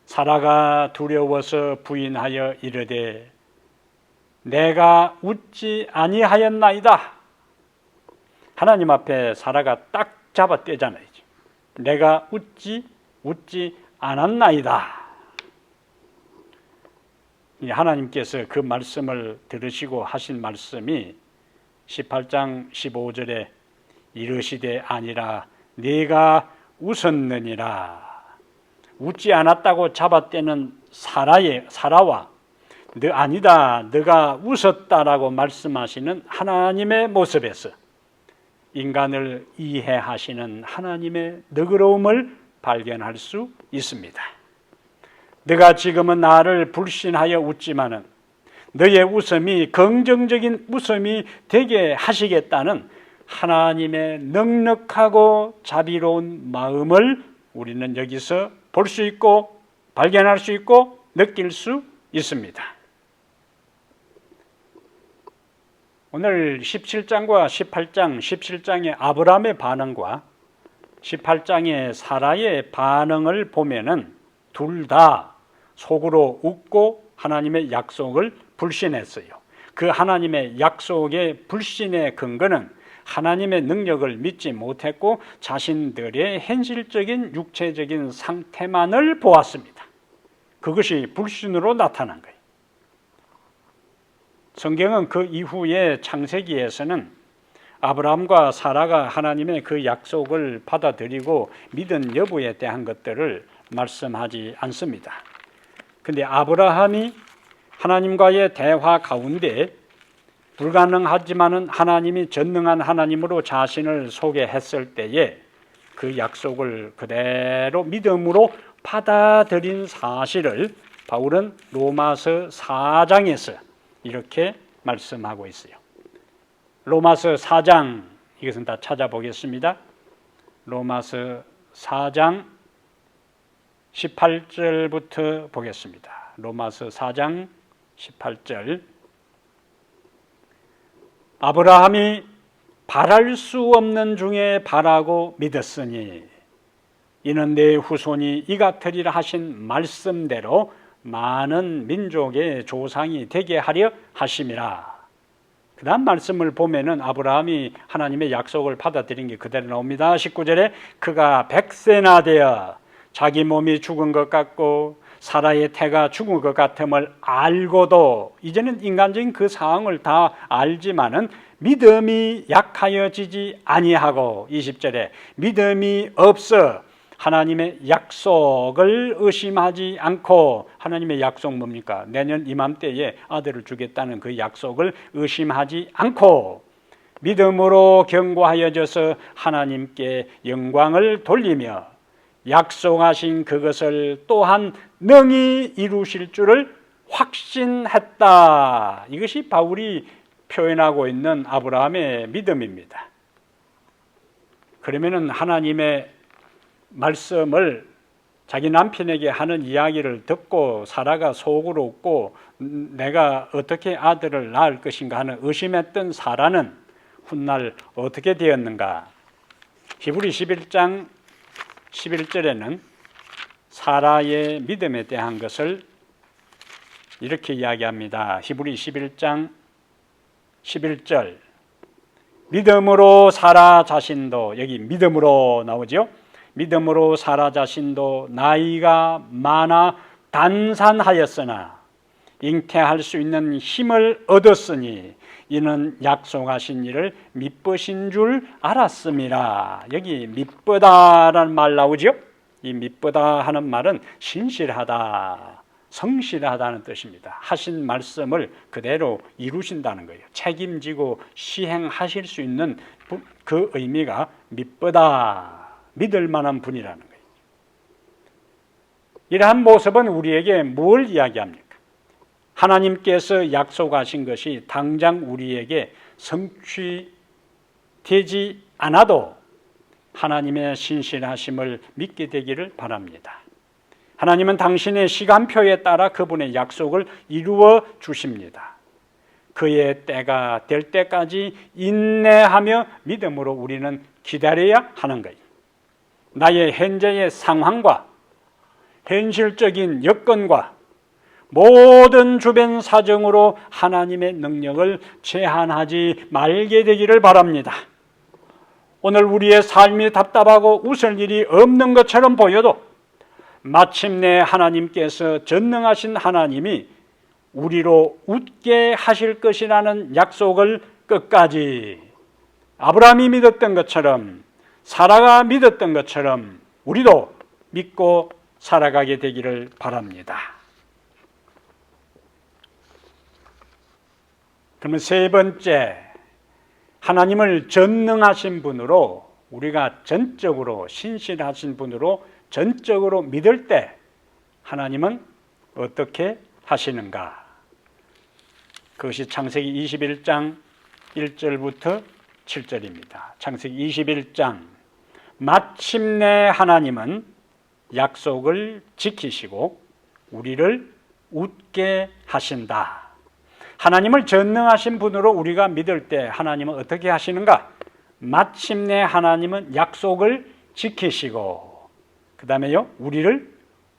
사라가 두려워서 부인하여 이르되 내가 웃지 아니하였나이다. 하나님 앞에 사라가 딱 잡아떼잖아요. 내가 웃지 않았나이다. 하나님께서 그 말씀을 들으시고 하신 말씀이 18장 15절에 이르시되 아니라 네가 웃었느니라. 웃지 않았다고 잡아떼는 사라와 너 아니다, 너가 웃었다라고 말씀하시는 하나님의 모습에서 인간을 이해하시는 하나님의 너그러움을 발견할 수 있습니다. 너가 지금은 나를 불신하여 웃지만은 너의 웃음이 긍정적인 웃음이 되게 하시겠다는 하나님의 넉넉하고 자비로운 마음을 우리는 여기서 볼 수 있고 발견할 수 있고 느낄 수 있습니다. 오늘 17장과 18장, 17장의 아브라함의 반응과 18장의 사라의 반응을 보면은 둘 다 속으로 웃고 하나님의 약속을 불신했어요. 그 하나님의 약속의 불신의 근거는 하나님의 능력을 믿지 못했고 자신들의 현실적인 육체적인 상태만을 보았습니다. 그것이 불신으로 나타난 거예요. 성경은 그 이후에 창세기에서는 아브라함과 사라가 하나님의 그 약속을 받아들이고 믿은 여부에 대한 것들을 말씀하지 않습니다. 그런데 아브라함이 하나님과의 대화 가운데 불가능하지만은 하나님이 전능한 하나님으로 자신을 소개했을 때에 그 약속을 그대로 믿음으로 받아들인 사실을 바울은 로마서 4장에서 이렇게 말씀하고 있어요. 로마서 4장, 이것은 다 찾아보겠습니다. 로마서 4장 18절부터 보겠습니다. 로마서 4장 18절. 아브라함이 바랄 수 없는 중에 바라고 믿었으니 이는 내 후손이 이같으리라 하신 말씀대로 많은 민족의 조상이 되게 하려 하심이라. 그 다음 말씀을 보면은 아브라함이 하나님의 약속을 받아들인 게 그대로 나옵니다. 19절에 그가 100세나 되어 자기 몸이 죽은 것 같고 사라의 태가 죽은 것 같음을 알고도, 이제는 인간적인 그 상황을 다 알지만은 믿음이 약하여지지 아니하고, 20절에 믿음이 없어 하나님의 약속을 의심하지 않고, 하나님의 약속 뭡니까? 내년 이맘때에 아들을 주겠다는 그 약속을 의심하지 않고 믿음으로 견고하여져서 하나님께 영광을 돌리며 약속하신 그것을 또한 능히 이루실 줄을 확신했다. 이것이 바울이 표현하고 있는 아브라함의 믿음입니다. 그러면은 하나님의 말씀을 자기 남편에게 하는 이야기를 듣고 사라가 속으로 웃고 내가 어떻게 아들을 낳을 것인가 하는 의심했던 사라는 훗날 어떻게 되었는가? 히브리 11장 11절에는 사라의 믿음에 대한 것을 이렇게 이야기합니다. 히브리 11장 11절. 믿음으로 사라 자신도, 여기 믿음으로 나오죠. 믿음으로 사라 자신도 나이가 많아 단산하였으나 잉태할 수 있는 힘을 얻었으니 이는 약속하신 일을 미쁘신 줄 알았음이라. 여기 미쁘다라는 말 나오죠. 이 미쁘다 하는 말은 신실하다, 성실하다는 뜻입니다. 하신 말씀을 그대로 이루신다는 거예요. 책임지고 시행하실 수 있는 그 의미가 미쁘다, 믿을 만한 분이라는 거예요. 이러한 모습은 우리에게 뭘 이야기합니까? 하나님께서 약속하신 것이 당장 우리에게 성취되지 않아도 하나님의 신실하심을 믿게 되기를 바랍니다. 하나님은 당신의 시간표에 따라 그분의 약속을 이루어 주십니다. 그의 때가 될 때까지 인내하며 믿음으로 우리는 기다려야 하는 거예요. 나의 현재의 상황과 현실적인 여건과 모든 주변 사정으로 하나님의 능력을 제한하지 말게 되기를 바랍니다. 오늘 우리의 삶이 답답하고 웃을 일이 없는 것처럼 보여도 마침내 하나님께서 전능하신 하나님이 우리로 웃게 하실 것이라는 약속을 끝까지 아브라함이 믿었던 것처럼, 사라가 믿었던 것처럼 우리도 믿고 살아가게 되기를 바랍니다. 그러면 세 번째, 하나님을 전능하신 분으로, 우리가 전적으로 신실하신 분으로 전적으로 믿을 때 하나님은 어떻게 하시는가? 그것이 창세기 21장 1절부터 7절입니다. 창세기 21장. 마침내 하나님은 약속을 지키시고 우리를 웃게 하신다. 하나님을 전능하신 분으로 우리가 믿을 때 하나님은 어떻게 하시는가? 마침내 하나님은 약속을 지키시고 그 다음에요, 우리를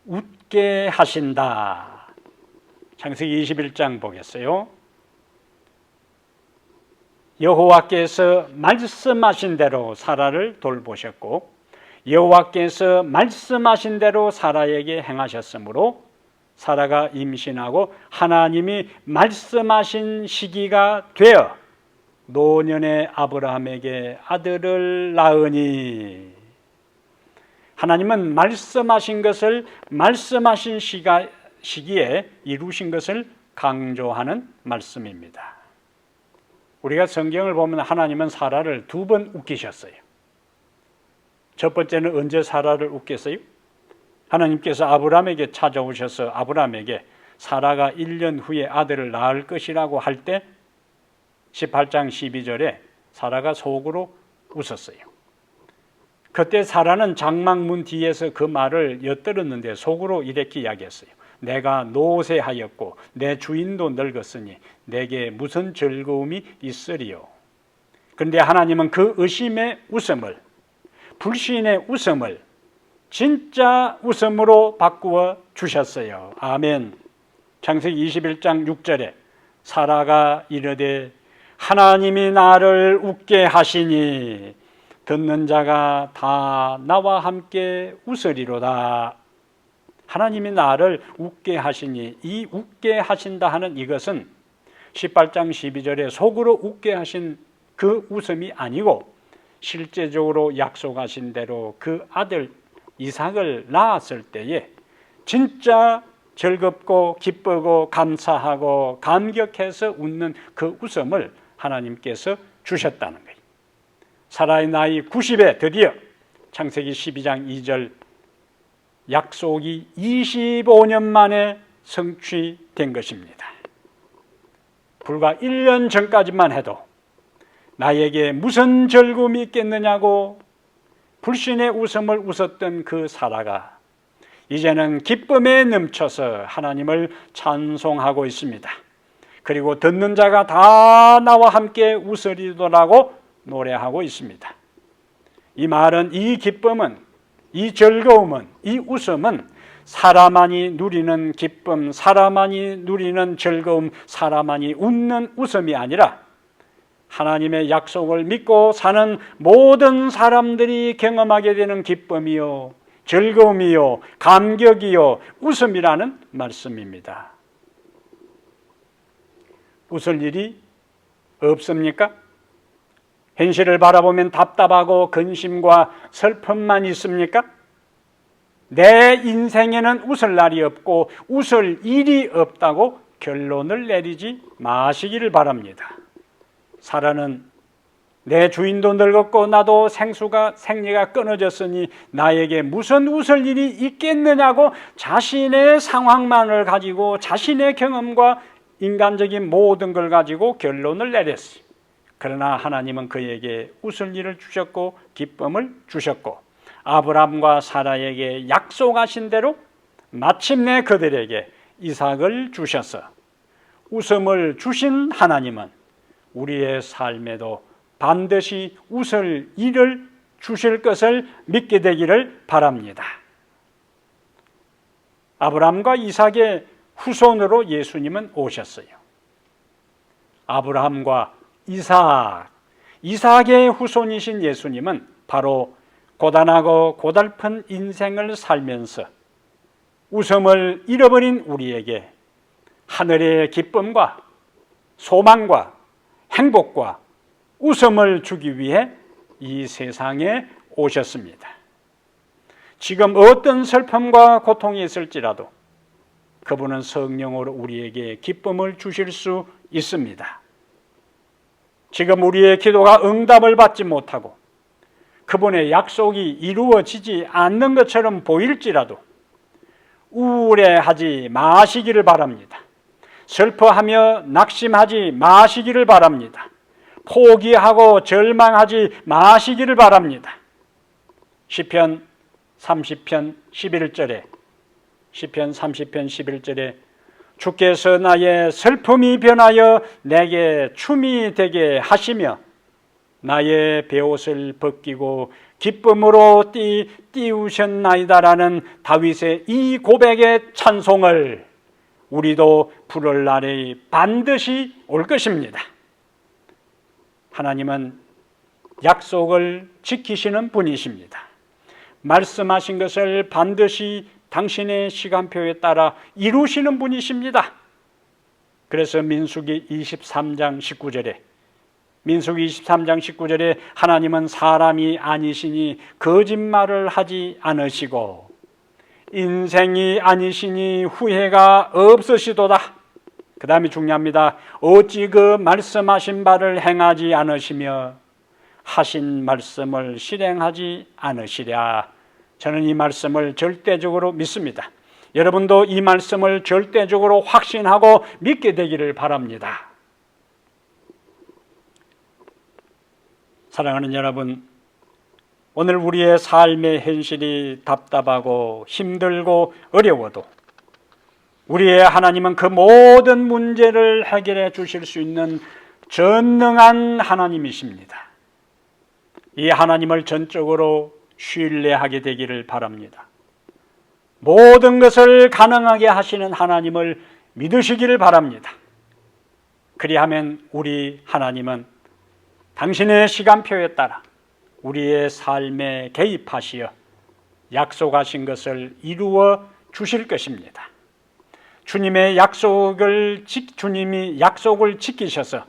웃게 하신다. 창세기 21장 보겠어요. 여호와께서 말씀하신 대로 사라를 돌보셨고 여호와께서 말씀하신 대로 사라에게 행하셨으므로 사라가 임신하고 하나님이 말씀하신 시기가 되어 노년의 아브라함에게 아들을 낳으니, 하나님은 말씀하신 것을 말씀하신 시기에 이루신 것을 강조하는 말씀입니다. 우리가 성경을 보면 하나님은 사라를 2번 웃기셨어요. 첫 번째는 언제 사라를 웃겼어요? 하나님께서 아브라함에게 찾아오셔서 아브라함에게 사라가 1년 후에 아들을 낳을 것이라고 할 때 18장 12절에 사라가 속으로 웃었어요. 그때 사라는 장막문 뒤에서 그 말을 엿들었는데 속으로 이렇게 이야기했어요. 내가 노쇠하였고 내 주인도 늙었으니 내게 무슨 즐거움이 있으리요. 그런데 하나님은 그 의심의 웃음을, 불신의 웃음을 진짜 웃음으로 바꾸어 주셨어요. 아멘. 창세기 21장 6절에 사라가 이르되 하나님이 나를 웃게 하시니 듣는 자가 다 나와 함께 웃으리로다. 하나님이 나를 웃게 하시니, 이 웃게 하신다 하는 이것은 18장 12절에 속으로 웃게 하신 그 웃음이 아니고 실제적으로 약속하신 대로 그 아들 이삭을 낳았을 때에 진짜 즐겁고 기쁘고 감사하고 감격해서 웃는 그 웃음을 하나님께서 주셨다는 거예요. 사라의 나이 90에 드디어 창세기 12장 2절 약속이 25년 만에 성취된 것입니다. 불과 1년 전까지만 해도 나에게 무슨 즐거움이 있겠느냐고 불신의 웃음을 웃었던 그 사라가 이제는 기쁨에 넘쳐서 하나님을 찬송하고 있습니다. 그리고 듣는 자가 다 나와 함께 웃으리더라고 노래하고 있습니다. 이 말은, 이 기쁨은, 이 즐거움은, 이 웃음은 사람만이 누리는 기쁨, 사람만이 누리는 즐거움, 사람만이 웃는 웃음이 아니라 하나님의 약속을 믿고 사는 모든 사람들이 경험하게 되는 기쁨이요, 즐거움이요, 감격이요, 웃음이라는 말씀입니다. 웃을 일이 없습니까? 현실을 바라보면 답답하고 근심과 슬픔만 있습니까? 내 인생에는 웃을 날이 없고 웃을 일이 없다고 결론을 내리지 마시기를 바랍니다. 사라는 내 주인도 늙었고 나도 생리가 끊어졌으니 나에게 무슨 웃을 일이 있겠느냐고 자신의 상황만을 가지고 자신의 경험과 인간적인 모든 걸 가지고 결론을 내렸어요. 그러나 하나님은 그에게 웃을 일을 주셨고 기쁨을 주셨고 아브라함과 사라에게 약속하신 대로 마침내 그들에게 이삭을 주셔서 웃음을 주신 하나님은 우리의 삶에도 반드시 웃을 일을 주실 것을 믿게 되기를 바랍니다. 아브라함과 이삭의 후손으로 예수님은 오셨어요. 아브라함과 이삭의 후손이신 예수님은 바로 고단하고 고달픈 인생을 살면서 웃음을 잃어버린 우리에게 하늘의 기쁨과 소망과 행복과 웃음을 주기 위해 이 세상에 오셨습니다. 지금 어떤 슬픔과 고통이 있을지라도 그분은 성령으로 우리에게 기쁨을 주실 수 있습니다. 지금 우리의 기도가 응답을 받지 못하고 그분의 약속이 이루어지지 않는 것처럼 보일지라도 우울해하지 마시기를 바랍니다. 슬퍼하며 낙심하지 마시기를 바랍니다. 포기하고 절망하지 마시기를 바랍니다. 시편 30편 11절에 주께서 나의 슬픔이 변하여 내게 춤이 되게 하시며 나의 베옷을 벗기고 기쁨으로 띄우셨나이다라는 다윗의 이 고백의 찬송을 우리도 부를 날이 반드시 올 것입니다. 하나님은 약속을 지키시는 분이십니다. 말씀하신 것을 반드시 당신의 시간표에 따라 이루시는 분이십니다. 그래서 민수기 23장 19절에 하나님은 사람이 아니시니 거짓말을 하지 않으시고 인생이 아니시니 후회가 없으시도다. 그 다음에 중요합니다. 어찌 그 말씀하신 바를 행하지 않으시며 하신 말씀을 실행하지 않으시랴. 저는 이 말씀을 절대적으로 믿습니다. 여러분도 이 말씀을 절대적으로 확신하고 믿게 되기를 바랍니다. 사랑하는 여러분, 오늘 우리의 삶의 현실이 답답하고 힘들고 어려워도 우리의 하나님은 그 모든 문제를 해결해 주실 수 있는 전능한 하나님이십니다. 이 하나님을 전적으로 신뢰하게 되기를 바랍니다. 모든 것을 가능하게 하시는 하나님을 믿으시기를 바랍니다. 그리하면 우리 하나님은 당신의 시간표에 따라 우리의 삶에 개입하시어 약속하신 것을 이루어 주실 것입니다. 주님이 약속을 지키셔서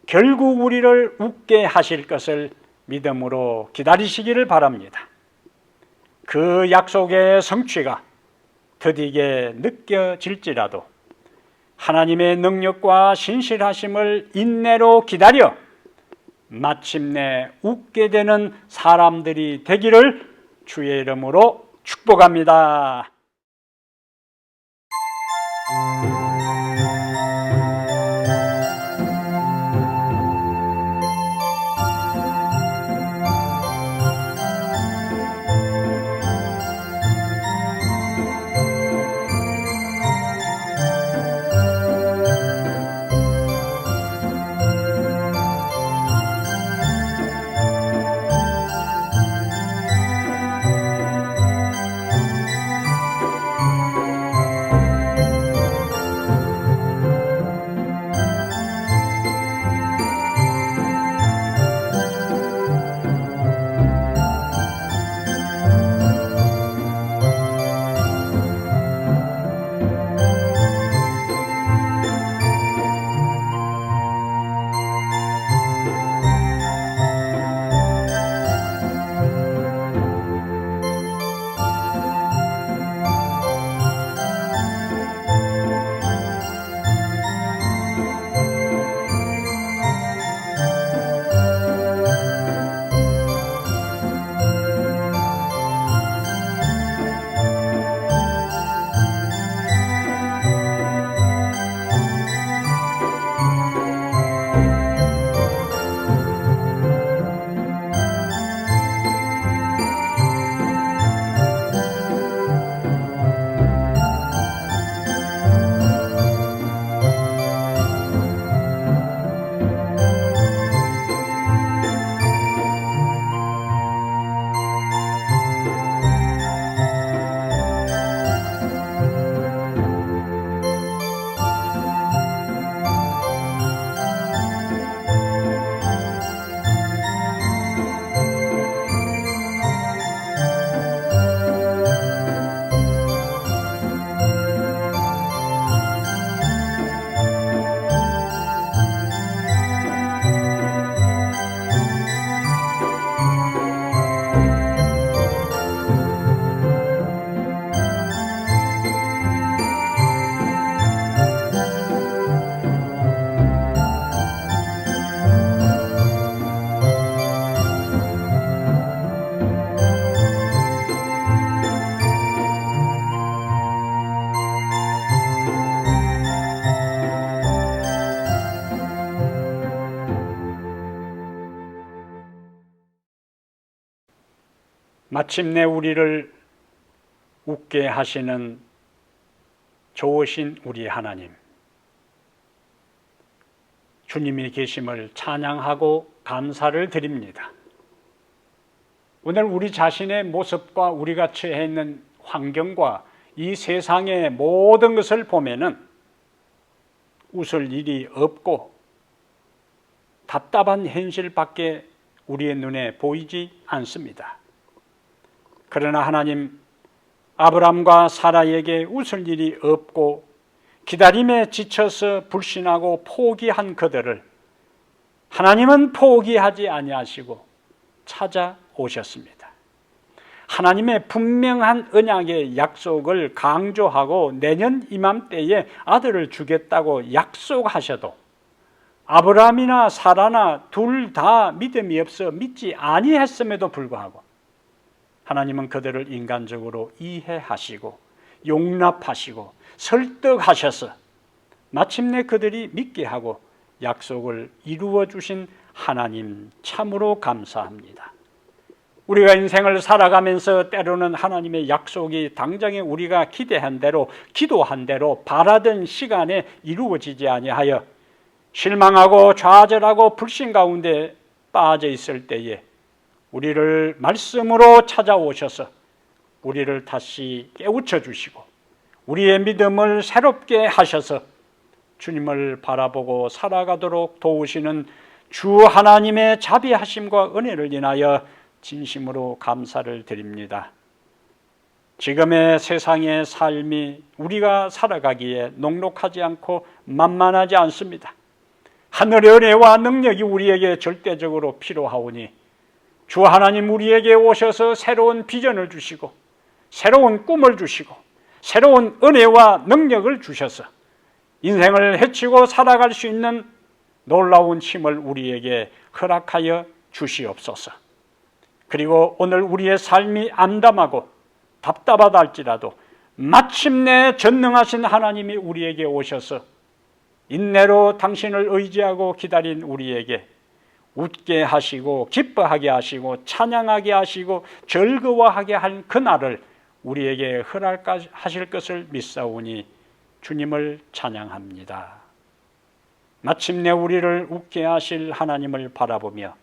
결국 우리를 웃게 하실 것을 믿음으로 기다리시기를 바랍니다. 그 약속의 성취가 더디게 느껴질지라도 하나님의 능력과 신실하심을 인내로 기다려 마침내 웃게 되는 사람들이 되기를 주의 이름으로 축복합니다. 마침내 우리를 웃게 하시는 좋으신 우리 하나님, 주님이 계심을 찬양하고 감사를 드립니다. 오늘 우리 자신의 모습과 우리가 처해 있는 환경과 이 세상의 모든 것을 보면은 웃을 일이 없고 답답한 현실밖에 우리의 눈에 보이지 않습니다. 그러나 하나님, 아브람과 사라에게 웃을 일이 없고 기다림에 지쳐서 불신하고 포기한 그들을 하나님은 포기하지 아니하시고 찾아오셨습니다. 하나님의 분명한 언약의 약속을 강조하고 내년 이맘때에 아들을 주겠다고 약속하셔도 아브라함이나 사라나 둘 다 믿음이 없어 믿지 아니했음에도 불구하고 하나님은 그들을 인간적으로 이해하시고 용납하시고 설득하셔서 마침내 그들이 믿게 하고 약속을 이루어 주신 하나님 참으로 감사합니다. 우리가 인생을 살아가면서 때로는 하나님의 약속이 당장에 우리가 기대한 대로 기도한 대로 바라던 시간에 이루어지지 아니하여 실망하고 좌절하고 불신 가운데 빠져 있을 때에 우리를 말씀으로 찾아오셔서 우리를 다시 깨우쳐 주시고 우리의 믿음을 새롭게 하셔서 주님을 바라보고 살아가도록 도우시는 주 하나님의 자비하심과 은혜를 인하여 진심으로 감사를 드립니다. 지금의 세상의 삶이 우리가 살아가기에 녹록하지 않고 만만하지 않습니다. 하늘의 은혜와 능력이 우리에게 절대적으로 필요하오니 주 하나님 우리에게 오셔서 새로운 비전을 주시고 새로운 꿈을 주시고 새로운 은혜와 능력을 주셔서 인생을 헤치고 살아갈 수 있는 놀라운 힘을 우리에게 허락하여 주시옵소서. 그리고 오늘 우리의 삶이 암담하고 답답하다 할지라도 마침내 전능하신 하나님이 우리에게 오셔서 인내로 당신을 의지하고 기다린 우리에게 웃게 하시고 기뻐하게 하시고 찬양하게 하시고 즐거워하게 한 그날을 우리에게 허락하실 것을 믿사오니 주님을 찬양합니다. 마침내 우리를 웃게 하실 하나님을 바라보며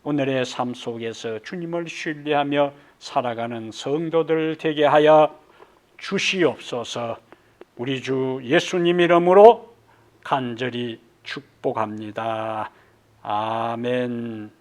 오늘의 삶 속에서 주님을 신뢰하며 살아가는 성도들 되게 하여 주시옵소서. 우리 주 예수님 이름으로 간절히 축복합니다. 아멘.